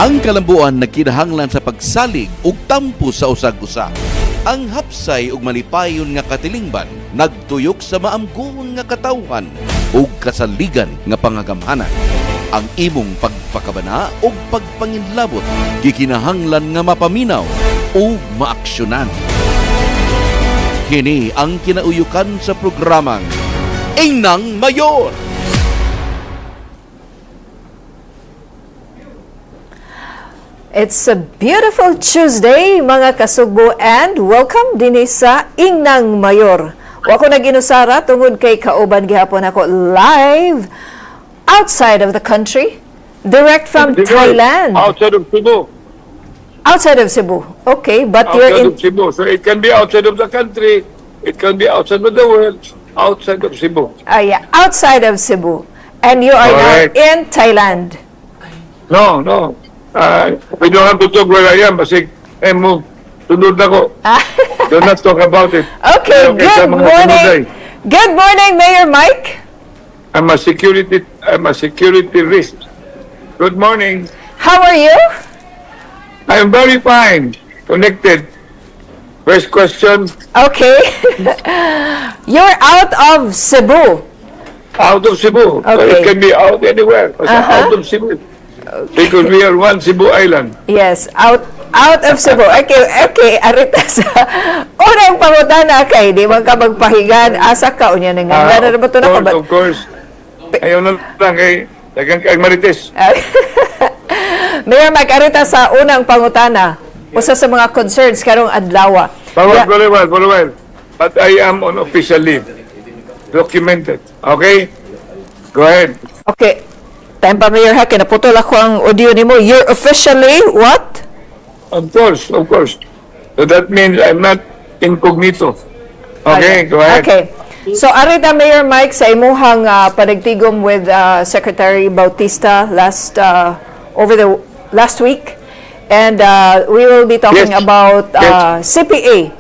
Ang kalambuan nagkinahanglan sa pagsalig ug tampo sa usag-usa. Ang hapsay ug malipayon nga katilingban nagtuyok sa maamguhon nga katawhan ug kasaligan nga pangagamhanan. Ang imong pagpakabana ug pagpanginlabot gikinahanglan nga mapaminaw o maaksyonan. Kini ang kinauyukan sa programang Ingnang Mayor. It's a beautiful Tuesday, mga kasugbo, and welcome din sa Ingnang Mayor. Wako nag-inusara tungod kay kauban gihapon ako live outside of the country, direct from Thailand. Outside of Cebu. Outside of Cebu. Okay, but Outside you're in... of Cebu. So it can be outside of the country. It can be outside of the world. Outside of Cebu. Yeah, outside of Cebu. And you are Alright. now in Thailand. No. We don't have to talk where I am. Kasi, move. Tunod ako. Do not talk about it. Okay, sa good mga morning. tunod ay. Good morning, Mayor Mike. I'm a security risk. Good morning. How are you? I'm very fine. Connected. First question. Okay. You're out of Cebu. Out of Cebu. Okay. It can be out anywhere. Basta out of Cebu. Because we are one Cebu Island. Yes, out of Cebu. Okay, arita sa unang pangutana kay di man ka magpahigan asa ka unya nang ngana na ba to na Of course. Ayaw na lang kay dagang kay Marites. Mayor Mike, arita sa unang pangutana. Usa sa mga concerns karong adlaw. For a while. But I am on official leave. Documented. Okay? Go ahead. Okay. Time pa, Mayor ha, kinaputol ako ang audio nimo. You're officially what? Of course. So that means I'm not incognito. Okay, go ahead. Okay. So, arita, Mayor Mike, sa imuhang panagtigom with Secretary Bautista over the last week. And we will be talking Yes. about Yes. CPA.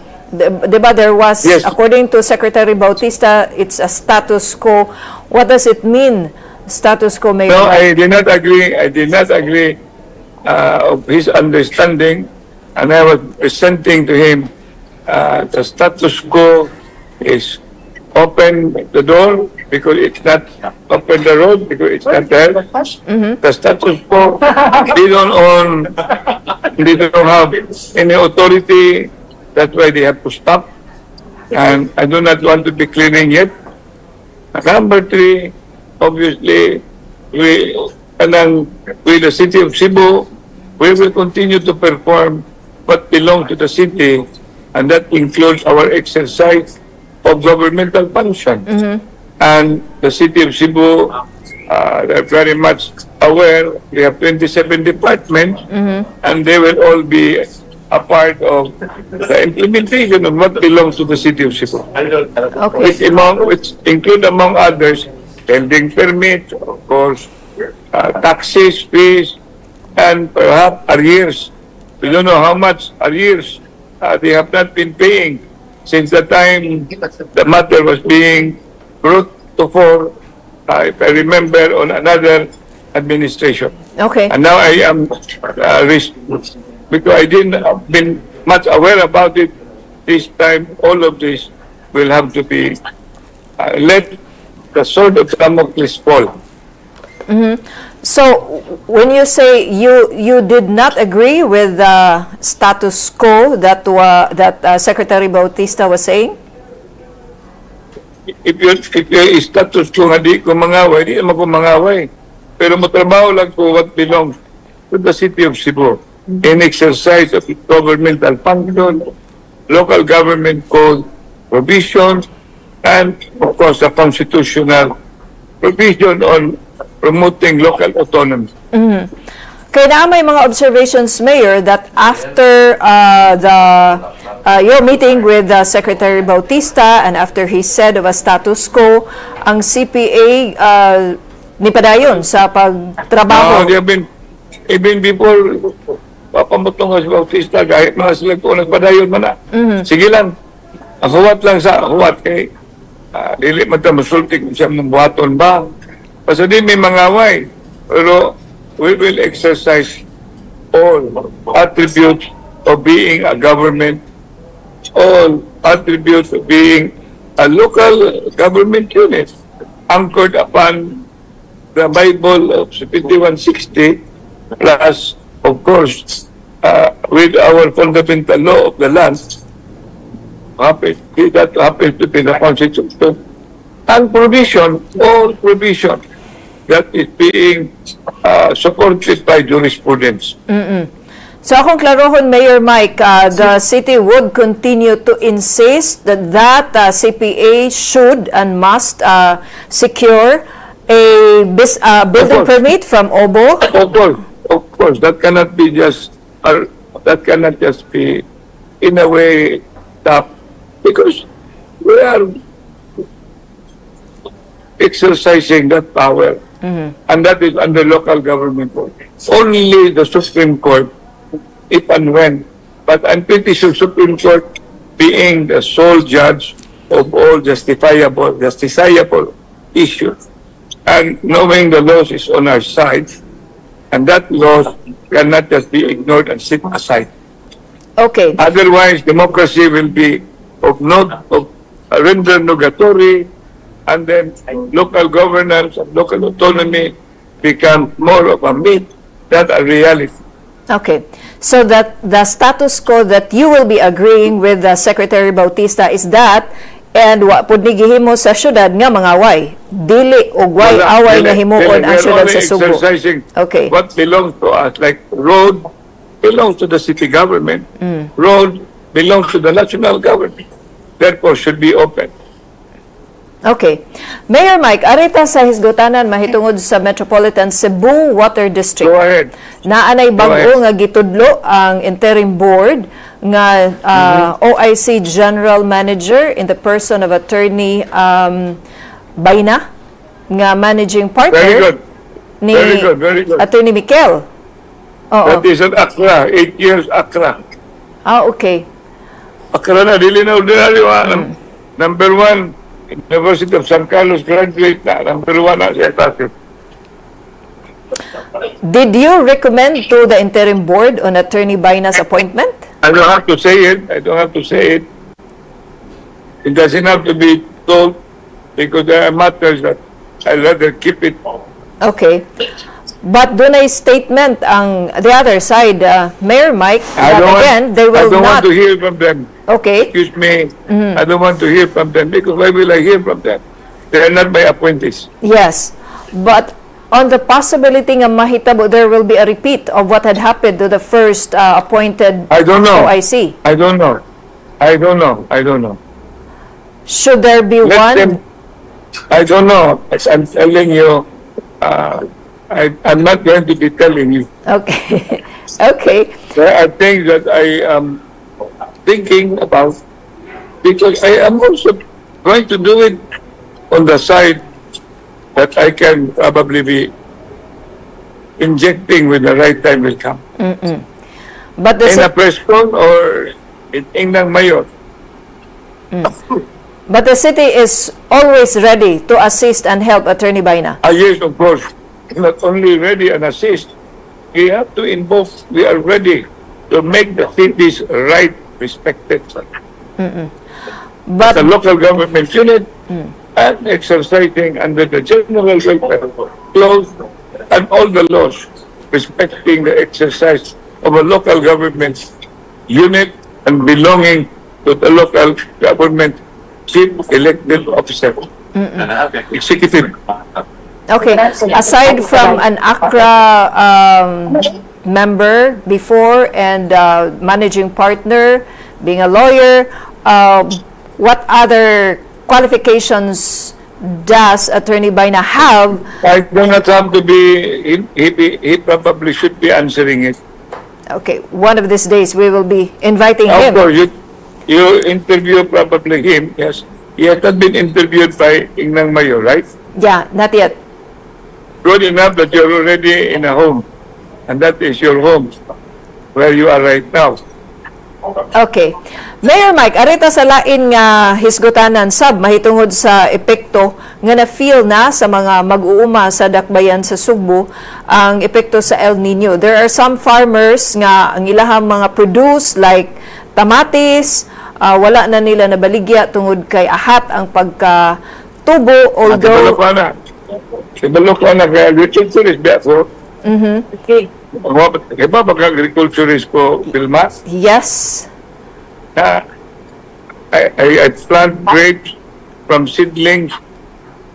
Diba, there was, Yes. according to Secretary Bautista, it's a status quo. What does it mean, status quo, Mayor No, Mike? I did not agree of his understanding, and I was presenting to him the status quo is open the door because it's not open the road because it's not there. The status quo, they don't have any authority. That's why they have to stop. And I do not want to be cleaning yet. Number three, obviously, with the city of Cebu, we will continue to perform what belongs to the city, and that includes our exercise of governmental function. And the city of Cebu, they're very much aware. We have 27 departments, and they will all be a part of the implementation of what belongs to the city of Cebu. Okay. Which include among others, pending permits, of course, taxes, fees, and perhaps arrears. We don't know how much arrears they have not been paying since the time the matter was being brought to fore, if I remember, on another administration. Okay. And now I am because I didn't have been much aware about it this time. All of this will have to be let the sword of Damocles fall. So, when you say you did not agree with the status quo that Secretary Bautista was saying? If you status quo nga di ko mangaway, di naman ko mangaway. Pero matrabaho lang ko what belongs to the city of Cebu in exercise of its governmental function, local government code provisions, and of course the constitutional provision on promoting local autonomy. Kaya na may mga observations, Mayor, that after your meeting with Secretary Bautista and after he said of a status quo, ang CPA nipadayon sa pagtrabaho. They have been, even before papamutong nga si Bautista, kahit mga sila ko nagpadayon man na. Sige lang, ang huwat lang sa huwat kay dili man ta masulti kung siya mabuhaton ba. Basta di may mangaway, pero we will exercise all attributes of being a government, all attributes of being a local government unit, anchored upon the Bible of 5160, plus, of course, with our fundamental law of the land, that happens to be the Constitution, and provision, all provision that is being supported by jurisprudence. So akong klarohon, Mayor Mike, the city would continue to insist that CPA should and must secure a building course. permit from OBO. Of course, that cannot be just be in a way tough, because we are exercising that power, and that is under local government law. Only the Supreme Court, if and when, but I'm pretty sure Supreme Court, being the sole judge of all justiciable issues, and knowing the laws is on our side, and that laws cannot just be ignored and sit aside. Okay. Otherwise, democracy will be rendered nugatory, and then local governance and local autonomy become more of a myth than a reality. Okay. So that the status quo that you will be agreeing with Secretary Bautista is that, and wa pud ni gihimo sa syudad nga mga way dili og way away nga himuon ang syudad sa Subo. Okay. What belongs to us, like road belongs to the city government, road belongs to the national government, therefore should be open. Okay. Mayor Mike, arita sa hisgotanan mahitungod sa Metropolitan Cebu Water District. Go ahead. Naanay bag-o nga gitudlo ang interim board nga OIC General Manager in the person of Attorney Bayna nga managing partner Very good. ni Very good. Attorney Mikel. That is at Accra, 8 years Accra. Okay. Accra na, dili na ordinary one. Number one, University of San Carlos graduate na. Number one na siya tayo. Did you recommend to the interim board on Attorney Bayna's appointment? I don't have to say it. It doesn't have to be told, because there are matters that I'd rather keep it. Okay. But doon ay statement ang the other side, Mayor Mike, that again, they will I don't not... want to hear from them. Okay. Excuse me. I don't want to hear from them, because why will I hear from them? They are not my appointees. Yes. But on the possibility nga mahitabo, there will be a repeat of what had happened to the first appointed I don't know. OIC. I don't know. Should there be Let one? them, I don't know. As I'm telling you, I'm not going to be telling you. Okay. Okay. There are things that I am thinking about, because I am also going to do it on the side that I can probably be injecting when the right time will come. But the In a press con or in INGNA'NG Mayor. But the city is always ready to assist and help Attorney Bayna. Yes, of course. Not only ready and assist, we have to involve, we are ready to make the city's right respected. But The local government unit and exercising under the general welfare clause and all the laws respecting the exercise of a local government unit and belonging to the local government chief elected officer, executive. okay, aside from an ACRA member before and managing partner, being a lawyer, what other qualifications does Attorney Bayna have? I do not have to be, he probably should be answering it. Okay, one of these days we will be inviting Of him. course, you interview probably him, yes. He has not been interviewed by INGNA'NG Mayor, right? Yeah, not yet. Good enough that you're already in a home, and that is your home, where you are right now. Okay. Mayor Mike, arita sa lain nga hisgutanan sab mahitungod sa epekto nga na-feel na sa mga mag-uuma sa dakbayan sa Sugbo ang epekto sa El Nino. There are some farmers nga ang ilahang mga produce like tamatis, wala na nila nabaligya tungod kay ahat ang pagkatubo, although Sibalok na kaya agriculturist before. Okay. Kaya ba agriculturist ko, Vilma? Yes. I plant grapes from seedlings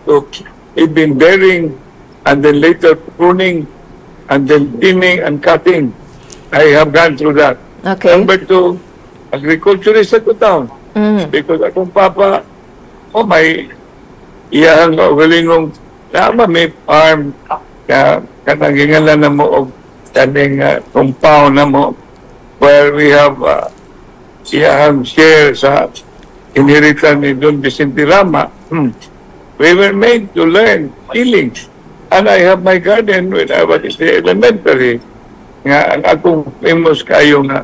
to it been bearing and then later pruning and then thinning and cutting. I have gone through that. Okay. Number two, agriculturist ako town. Because akong papa, may iyahang galingong tama may farm kanangingalan na mo o kaning compound na mo where we have iyahang share sa inheritan ni Don Vicente Rama. We were made to learn feelings. And I have my garden when I was in the elementary. Nga, ang akong famous kayo nga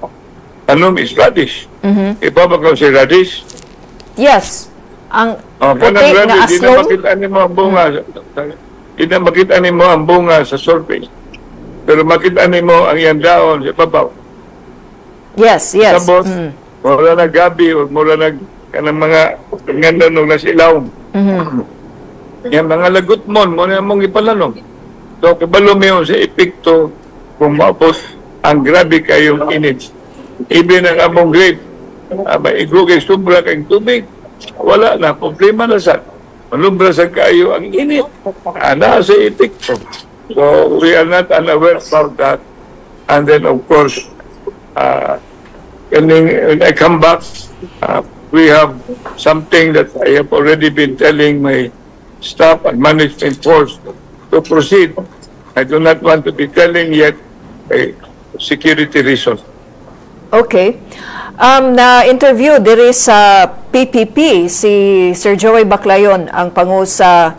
anom is radish. Ipapakaw si radish? Yes. Ang Kanang puti nga radish, di na aslong. makita ni mo ang bunga. Di na makita ni mo ang bunga sa surface. Pero makita ni mo ang iyang daon sa babaw. Yes, yes. Tapos, mula na gabi o mula na kanang mga ganda nung nasilaw. Yung mga lagot mo na mong ipalanog. So, kabalo mo sa epekto kung maapot ang grabe kayong init. Even ang among grape, maigugay sobra kayong tubig, wala na, problema na sa malumbra sa kayo ang init. Ana sa epekto. So, we are not unaware about that. And then, of course, when I come back, we have something that I have already been telling my staff and management force to proceed. I do not want to be telling yet a security reason. Okay. Na-interview diri sa PPP si Sir Joey Baclayon, ang pangu sa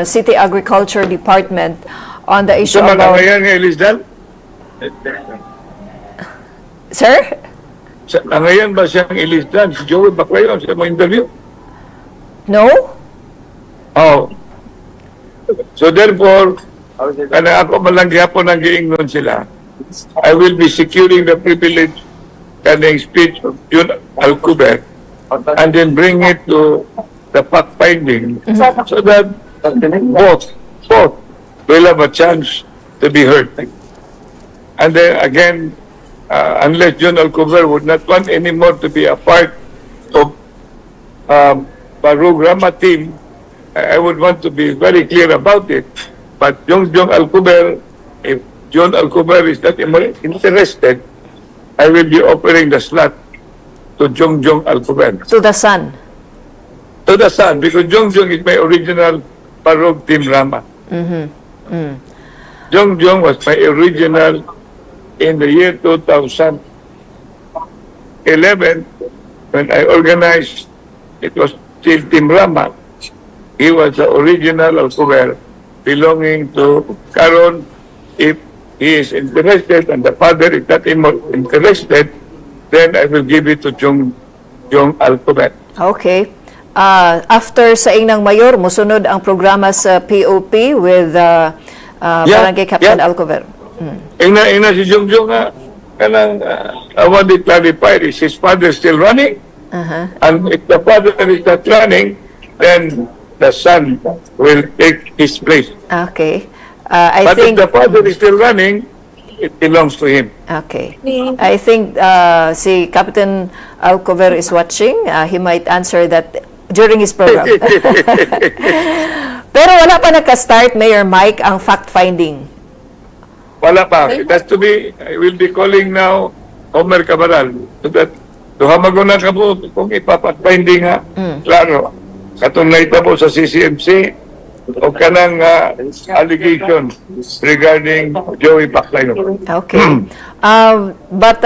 City Agriculture Department on the issue Sa about... ngayon nga, Elisdan? Sir? Ngayon ba siyang Elisdan? Si Joey Baclayon sa mga interview? No? Oh. So therefore, ako malanggapon ang giingnon sila. I will be securing the privilege kaning speech of June Alcover and then bring it to the fact-finding so that both will have a chance to be heard. And then again, unless June Alcover would not want anymore to be a part of Rama team, I would want to be very clear about it. But Jong Alcover, if John Alcover is not interested, I will be offering the slot to Jong Alcover. To the Sun. To the Sun, because Jong is my original Parog Team Rama. Jong was my original in the year 2011 when I organized, it was still Team Rama. He was the original Alcover belonging to Caron. If he is interested and the father is not interested, then I will give it to Jong Alcover. Okay. After sa Ingnang Mayor, musunod ang programa sa POP with Barangay Captain Alcover. Ina si Jong nga, kanang, I want to clarify, is his father still running? And if the father is not running, then the son will take his place. Okay. But I think if the father is still running, it belongs to him. okay. I think si Captain Alcover is watching. He might answer that during his program. Pero wala pa nagka-start, Mayor Mike, ang fact-finding. Wala pa. It has to be, I will be calling now Homer Cabral so that tuhamagunan ka po kung ipapat-finding nga. Klaro. Katong naitabo sa CCMC o kanang allegation regarding Joey Baclayon. Okay. But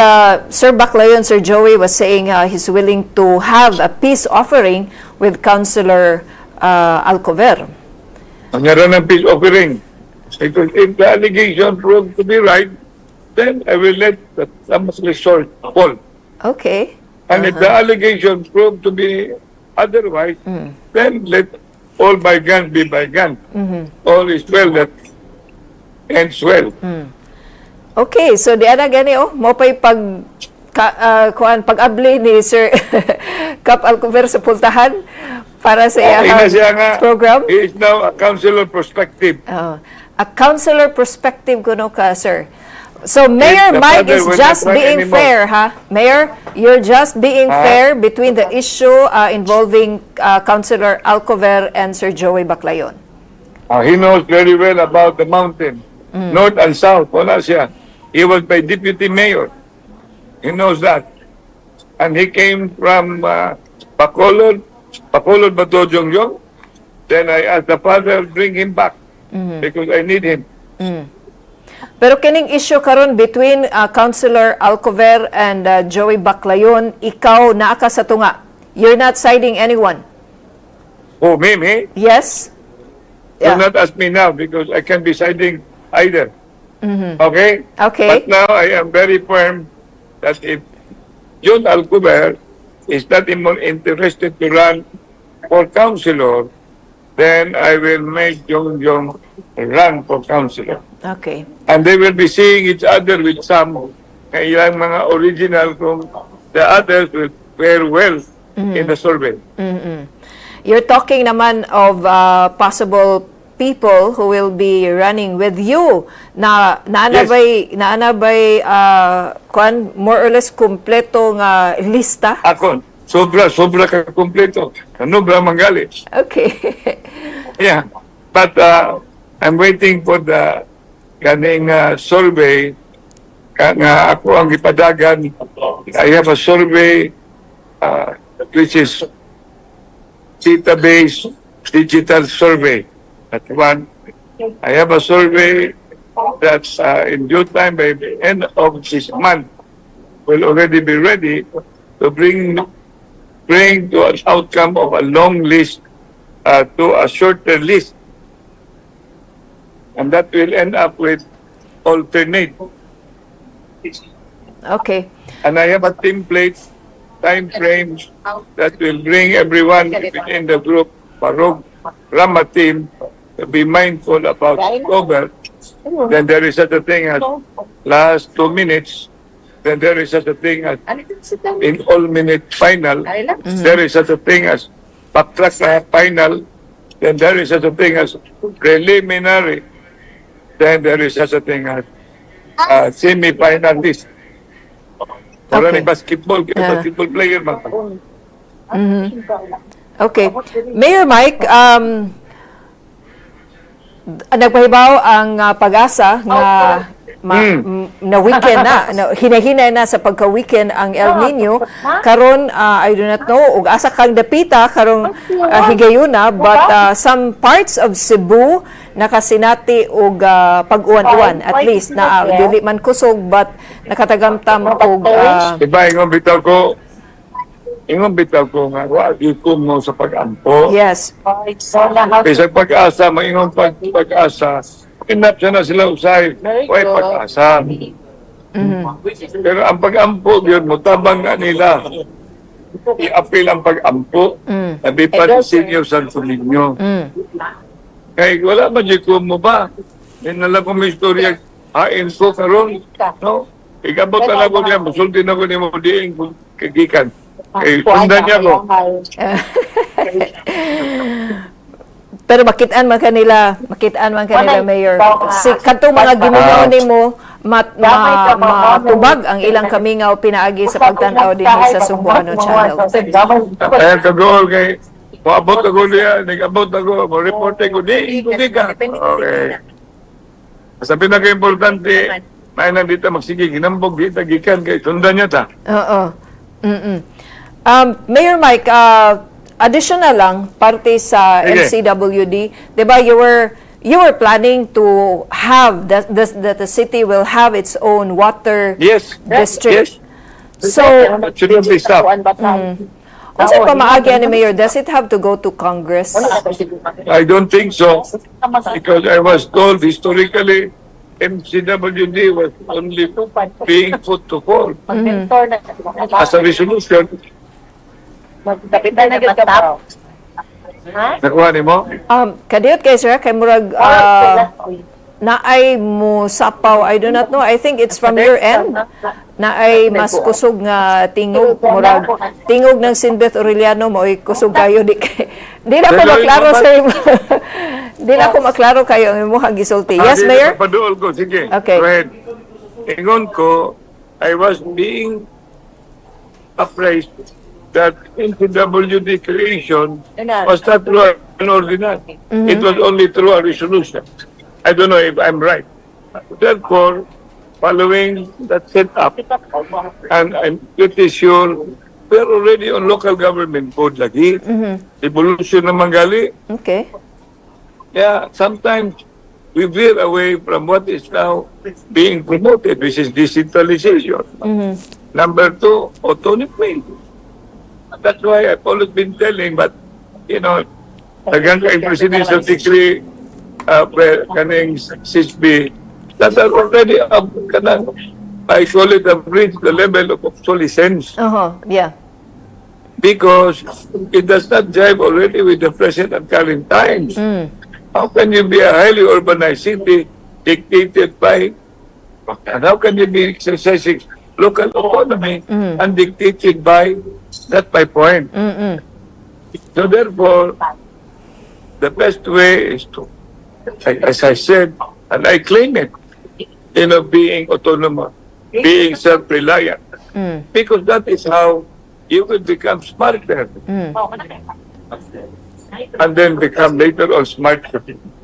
Sir Baclayon, Sir Joey was saying he's willing to have a peace offering with Councilor Alcover. Ang ngaran ng peace offering. Because if the allegation proved to be right, then I will let the last resort fall. Okay. And if the allegation proved to be otherwise, then let all bygones be bygones. All is well that ends well. Okay, so di ana gani mo pay pag-abli ni Sir Kap Alcover sa pultahan para sa Siya nga, program. he is now a counselor prospective. A counselor perspective kuno ka, sir. So Mayor The Mike father is will just not run being anymore. fair, ha? Mayor, you're just being fair between the issue involving Councilor Alcover and Sir Joey Baclayon. He knows very well about the mountain, north and south. Wala siya. He was my deputy mayor. He knows that. And he came from Bacolod Batojongjong. Then I asked the father, bring him back because I need him. Pero kining issue karon between Councilor Alcover and Joey Baclayon, ikaw naa ka sa tunga. You're not siding anyone. Oh, me? Yes? Do not ask me now because I can be siding either. Okay? Okay. But now I am very firm that if John Alcover is not more interested to run for councilor, then I will make John run for councilor. Okay. And they will be seeing each other with some ilang mga original kung the others will fare well in the survey. You're talking naman of possible people who will be running with you na naanabay more or less kumpleto nga lista. Ako, sobra ka kompleto. Ano ba manggali? Okay. Yeah. But I'm waiting for the kaning survey nga ako ang ipadagan. I have a survey which is database digital survey. That one. I have a survey that's in due time by the end of this month will already be ready to bring to an outcome of a long list to a shorter list. And that will end up with alternate. Okay. And I have a template, time frames that will bring everyone within the group, Parog, Rama team, to be mindful about October. Then there is such a thing as last 2 minutes. Then there is such a thing as in all-minute final. There is such a thing as backtrack final. Then there is such a thing as preliminary. Then there is such a thing as semi-finalist. Wala Okay. ni basketball, basketball player man. Okay. Mayor Mike, nagpahibaw ang pag-asa na weekend na hinahinay na sa pagka-weekend ang El Nino karon I do not know ug asa kang dapita karong higayuna but some parts of Cebu nakasinati og pag-uwan-uwan at least na dili man kusog but nakatagamtam og Diba, ingon bitaw ko nga, wagi ko mo sa pag-ampo. yes. Kaysa pag-asa, maingon pag-asa, inap siya na sila usay. Way pag-asa. Pero ang pag-ampo, yun, mutabang nga nila. I-appeal ang pag-ampo. Sabi pa ni Senior Santo Niño. Kaya wala ba di ko mo ba? Nala ko may istorya, hain ko karon. No? Ikabot na lang ko niya, musulti na ko niya mo diing kagikan. Kaya sundan niya ko. Pero makitaan man kanila Mayor. Si kadtong mga gimingaw nimo matubag ang ilang kamingaw pinaagi sa pagtan-aw dinhi sa Sugboanon Channel. Kaya kagol kay maabot ako niya, nag-abot ako, mo-report ko, di ka. Okay. Sabi na kayo importante, may nandito magsige, ginambog, di tagikan, kay sundan niya ta. Oo. Mayor Mike, additional lang parte sa MCWD, 'di ba you were planning to have that the city will have its own water district. Yes. So That shouldn't be stopped. unsa pa maagi ni Mayor, does it have to go to Congress? I don't think so. Because I was told historically MCWD was only being put to fall as a resolution. Kapitan na gitap. Ha? Nakuha ni mo? Kadiyot kay sir, kay murag na ay mo sapaw, I do not know. I think it's from your end. Na ay mas kusog nga tingog, murag tingog ng Sinbeth Aureliano mo ay kusog kayo di kay. Di na ko maklaro sir. Di na ko maklaro kayo ang imong gisulti. Yes, Mayor? Paduol ko, sige. Okay. Go ahead. Ingon ko, I was being appraised that NCWD creation was not through an ordinance. It was only through a resolution. I don't know if I'm right. Therefore, following that setup, and I'm pretty sure we're already on local government code lagi. Evolution naman gali. Okay. Yeah, sometimes we veer away from what is now being promoted, which is decentralization. Number two, autonomy. That's why I've always been telling, but, you know, hanggang kay presidential decree, kaning SISB, that are already, I call it, have reached the level of obsolescence. Yeah. Because it does not jive already with the present and current times. How can you be a highly urbanized city dictated by, and how can you be exercising local autonomy and dictated by, that's my point. So therefore, the best way is to, as I said, and I claim it, you know, being autonomous, being self-reliant, because that is how you will become smarter. And then become later on smarter.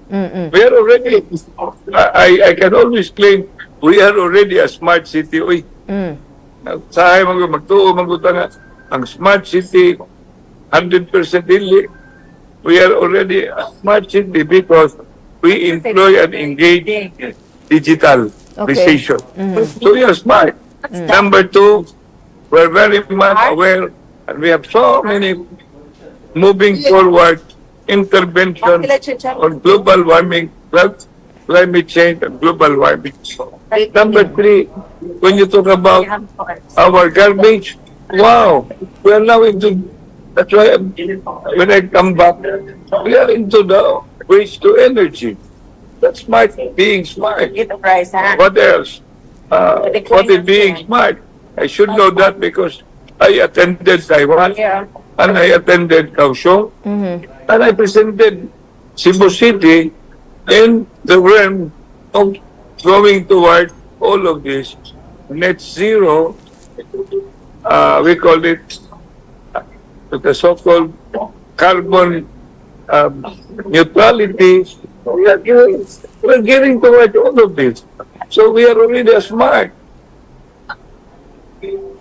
We are already, I can always claim, we are already a smart city. Uy, sahay magtuo, nga, ang smart city, 100% dili. We are already a smart city because we employ and engage digital precision. So we are smart. Number two, we're very much aware, and we have so many moving forward intervention on global warming, climate change, and global warming. Number three, when you talk about our garbage, wow, we are now into, that's why when I come back, we are into the waste to energy. That's smart, being smart. What else? What is being smart? I should know that because I attended Taiwan, and I attended Kaohsiung, and I presented Cebu City in the realm of going toward all of this net zero, we call it the so-called carbon neutrality. We're getting toward all of this. So we are already smart.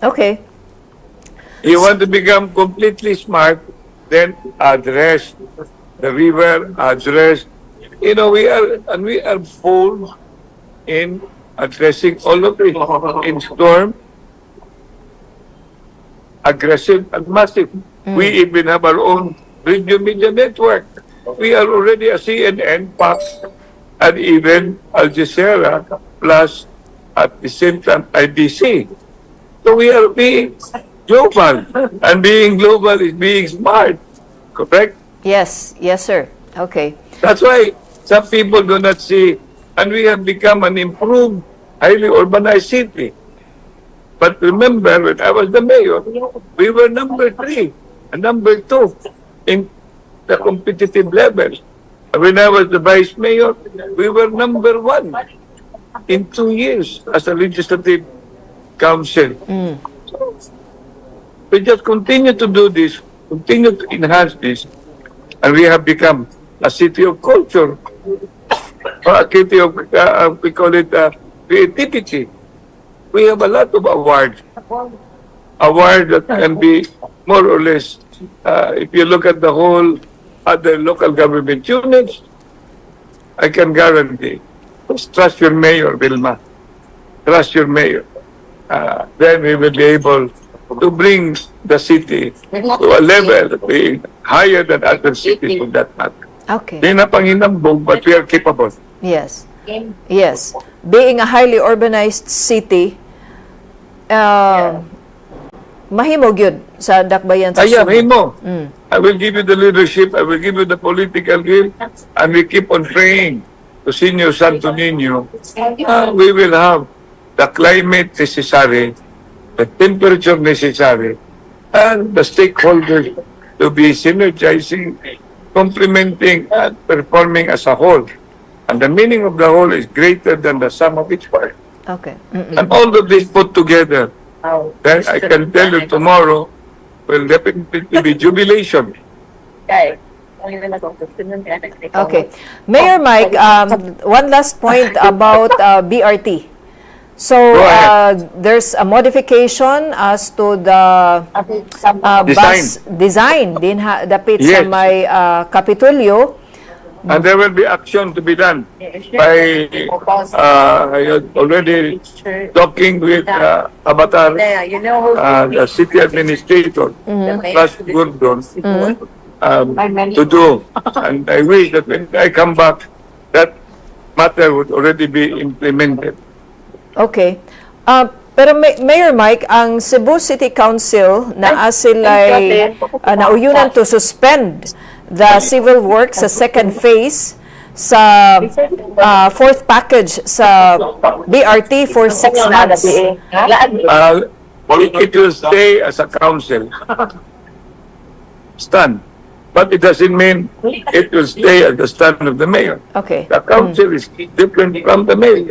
Okay. You want to become completely smart, then address the river, address, you know, we are full in addressing all of it in storm, aggressive and massive. We even have our own radio media network. We are already a CNN, Fox, and even Al Jazeera, plus at the same time IDC. So we are being global, and being global is being smart, correct? Yes, yes, sir. Okay. That's why some people do not see, and we have become an improved, highly urbanized city. But remember, when I was the mayor, we were number 3 and number 2 in the competitive level. And when I was the vice mayor, we were number 1 in 2 years as a legislative council. So, we just continue to do this, continue to enhance this, and we have become a city of culture, or a city of, we call it creativity. We have a lot of awards. Awards that can be more or less, if you look at the whole other local government units, I can guarantee, just trust your mayor, Vilma. Trust your mayor. Then we will be able to bring the city to a level being higher than other cities for that matter. Okay. Di na panginambong, but we are capable. Yes. Yes. Being a highly urbanized city, mahimo gyud sa dakbayan sa Ayan, Cebu. himo. I will give you the leadership, I will give you the political will, and we keep on praying to Senior Santo Niño. We will have the climate necessary, the temperature necessary, and the stakeholders to be synergizing, complementing, and performing as a whole. And the meaning of the whole is greater than the sum of its parts. Okay. And all of this put together, then I can tell you tomorrow will definitely be jubilation. Okay. Mayor Mike, one last point about BRT. So, Go ahead. there's a modification as to the bus design din dapit sa Yes. may Kapitolyo. And there will be action to be done by already talking with Avatar, the city administrator, plus Gordon, to do. And I wish that when I come back, that matter would already be implemented. Okay. Pero Mayor Mike, ang Cebu City Council na sila'y nauyunan to suspend the civil works sa second phase sa fourth package sa BRT for 6 months. It will stay as a council. Stand. But it doesn't mean it will stay at the stand of the mayor. Okay. The council is different from the mayor.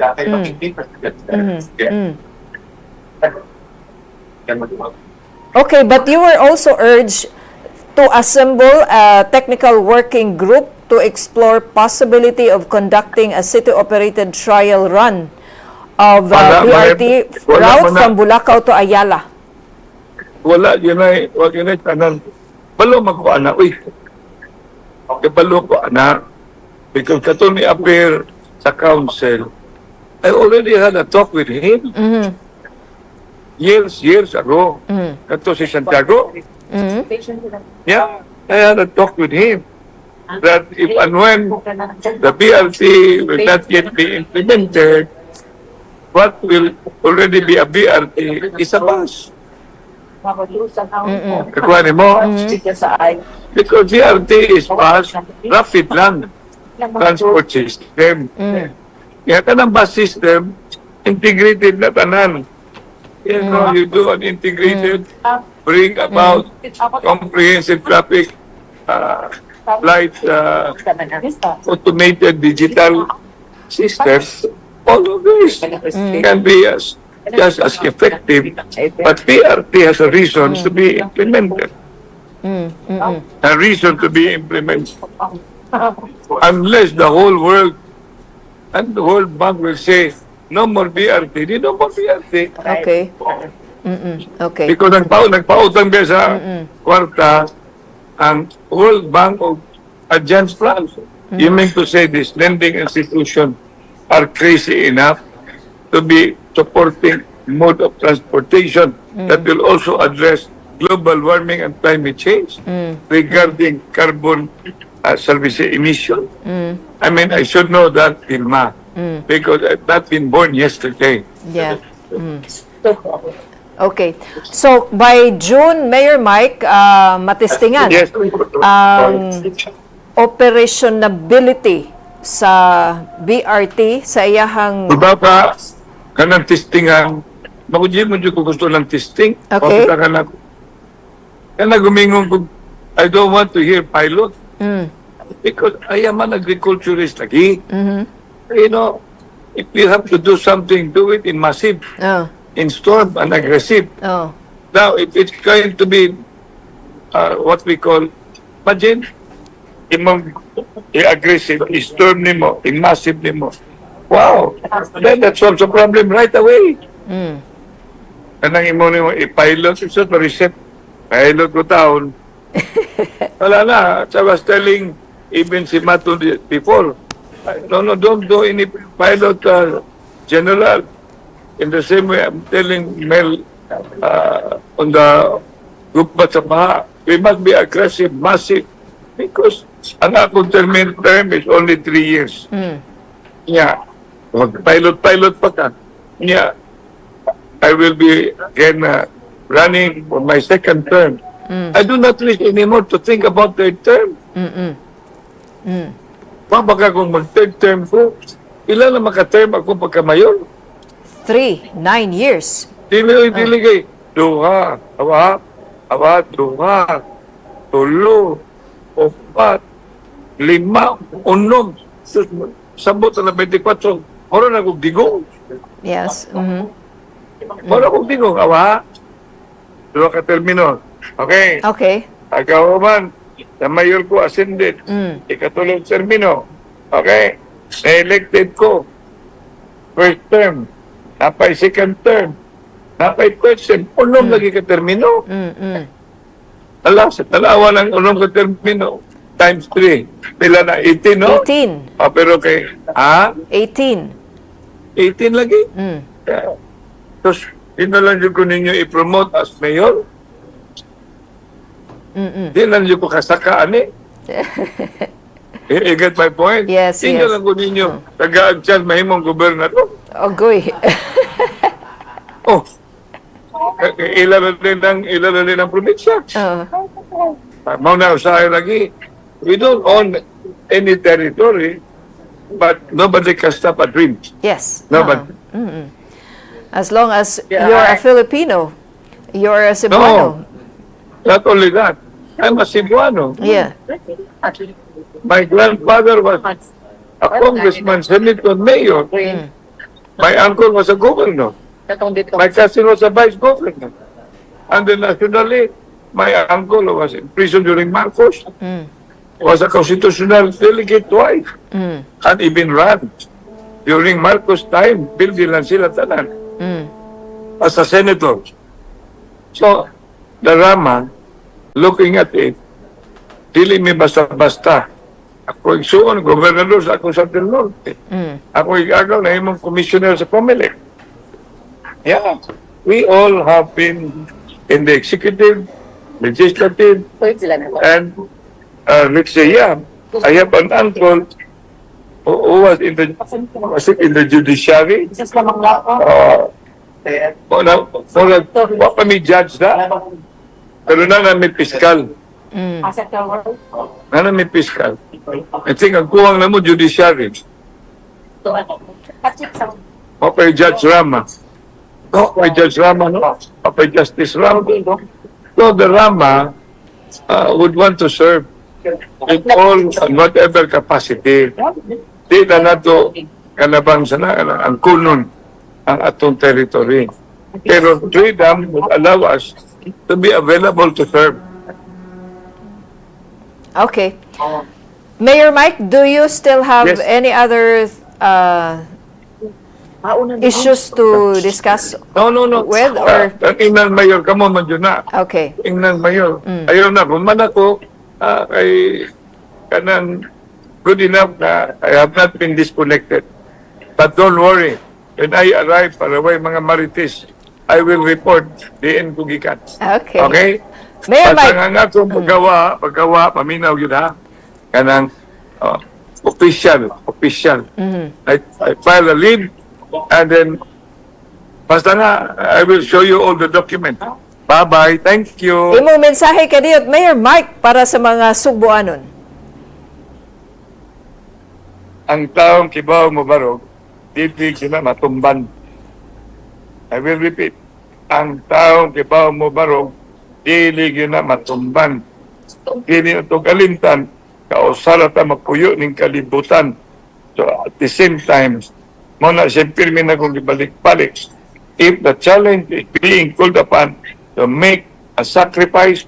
Okay, but you were also urged to assemble a technical working group to explore possibility of conducting a city-operated trial run of BRT route from Bulacau to Ayala. Wala, yun ay tanan. Balo magko ana, uy. Okay, balo ko ana. Because kato ni appear sa council, I already had a talk with him. Years ago. Kato si Santiago. Yeah, I had a talk with him that if and when the BRT will not yet be implemented, what will already be a BRT is a bus. Kakuha mo? Because BRT is bus, rapid lang, transport system. Kaya ka ng bus system, integrated na tanan. You know, you do an integrated, bring about comprehensive traffic light, automated digital systems. All of this can be just as effective, but BRT has a reason to be implemented. A reason to be implemented. Unless the whole world and the whole bank will say, no more BRT, no more BRT. Okay. Okay. Because nagpautang ba sa kwarta ang World Bank of Advanced Plans. You mean to say this lending institution are crazy enough to be supporting mode of transportation that will also address global warming and climate change regarding carbon service emission? I mean, I should know that, Vilma, because I've not been born yesterday. Yeah. Okay. So, by June, Mayor Mike, matestingan Yes. ang operationability sa BRT sa iyahang... Baba ka ng testingan, makujin mo dyan kung gusto ng testing. Okay. Pakita ka na. Kaya gumingon ko, I don't want to hear pilot. Because I am an agriculturist lagi. You know, if we have to do something, do it in massive, in storm and aggressive. Now, if it's going to be what we call, imagine, imong i-aggressive, i-storm nimo, i-massive nimo. Wow! Then that solves the problem right away. Kanang imo nimo i-pilot, it's not reset. Pilot ko taon. Wala na. I was telling even si Mato before, no, don't do any pilot, General. In the same way, I'm telling Mel on the group sa Baha, we must be aggressive, massive, because ang akong term is only 3 years. Yeah. Mag-pilot pa ka. Yeah, I will be again running for my second term. I do not wish anymore to think about third term. Baka kung mag-third term ko, ilan na maka-term ako pagka-mayor? 9 years. Dili kay duha, duha, tulo, upat, 5, 6, sabot na 24. Oro na kong digong. Yes. Oro kong digong, duha ka termino. Okay. Okay. Agaw man, sa mayor ko ascended. Ikatulong termino. Okay. Na-elected ko. First term. Napay second term. Napay third term. Unom lagi ka termino. Sa talawa ng unom ka termino. Times 3. Pila na 18, no? 18. Pero kay, 18. 18 lagi? Tapos, yun na lang yung ko ninyo i-promote as mayor. Di lang yung ko kasakaan eh. You get my point? Yes, Di yes. lang ko ninyo taga-agsan mahimong gobernador. Ogoy. Oh, ilan na din ang probinsya. Mau na usahay lagi. We don't own any territory, but nobody can stop a dream. Yes. Nobody. As long as you're a Filipino, you're a Cebuano. Not only that, I'm a Cebuano. Yeah. My grandfather was a congressman, senator, mayor. My uncle was a governor. My cousin was a vice governor. And then nationally, my uncle was in prison during Marcos. Was a constitutional delegate twice. And even ran. During Marcos' time, building lang sila tanan. As a senator. So, the Rama, looking at it, dili mi basta-basta. Ako igsuon, gobernador sa akong Southern Norte. Ako igagaw na imong commissioner sa Comelec. Yeah. We all have been in the executive, legislative, and let's say, yeah, I have an uncle who was in the judiciary. Wa pa mi judge na. Pero na may piskal. Na may piskal. I think ang kuwang na mo judiciary. Wa pa Judge Rama. Wa pa Judge Rama, no? Wa pa Justice Rama. So the Rama would want to serve in all and whatever capacity. Di na nato kanabang sana ang kunon ang atong territory. Pero freedom would allow us to be available to serve. Okay. Mayor Mike, do you still have Yes. any other issues to discuss? No. With or- Ang Ingnan Mayor, kamo man yun na. Okay. Ingnan Mayor. Ayaw na, kung man ako, ay kanang good enough na I have not been disconnected. But don't worry, when I arrive para way mga Marites, I will report diin kung gikan. Okay. Okay? Mayor Mike, Nga kung paggawa, paminaw yun ha. Kanang official. I file a leave and then basta na, I will show you all the document. Bye-bye. Thank you. imong mensahe kadiyot, Mayor Mike, para sa mga Sugboanon. Ang taong kibaw mo barog, titig sila matumban. I will repeat. Ang taong kibaw mo barog, dili na matumban. Dili na ito kalimtan, kausara ta mapuyo ng kalibutan. So at the same time, muna siyempre na kong ibalik-balik. If the challenge is being called upon to make a sacrifice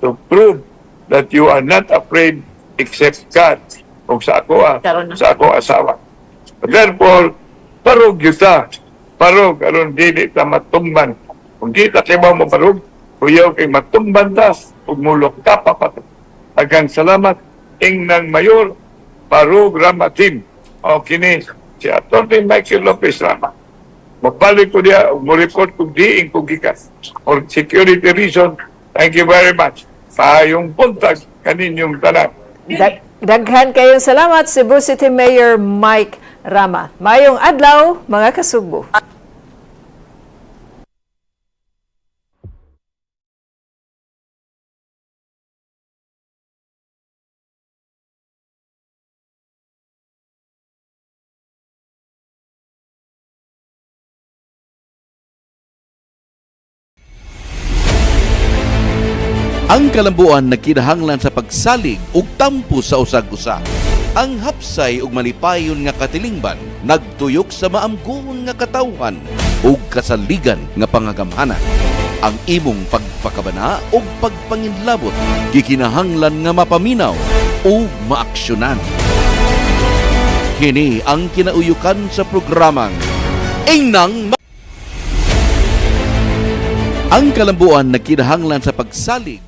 to prove that you are not afraid except God o sa ako asawa. Therefore, parog yuta. Parog, aron dili ta matumban. Kung di ta kibaw mo parog, kuyaw kay matumban ta, ug mulok ka pa pa. Agang salamat, Ingnang Mayor, Parog Rama Team. O kini, si Atty. Michael Lopez Rama. Mabalik ko niya, mo-report kung diing kung gikas. For security reason, thank you very much. Payong puntag kaninyong tanan. Daghan kayong salamat, Cebu City Mayor Mike Rama. Mayong adlaw, mga kasugbo. Ang kalambuan nagkinahanglan sa pagsalig ug tampo sa usag-usa. Ang hapsay ug malipayon nga katilingban nagtuyok sa maamguhon nga katawhan ug kasaligan nga pangagamhanan. Ang imong pagpakabana ug pagpanginlabot gikinahanglan nga mapaminaw ug maaksyonan. Kini ang kinauyukan sa programang Ingnang Ang kalambuan nagkinahanglan sa pagsalig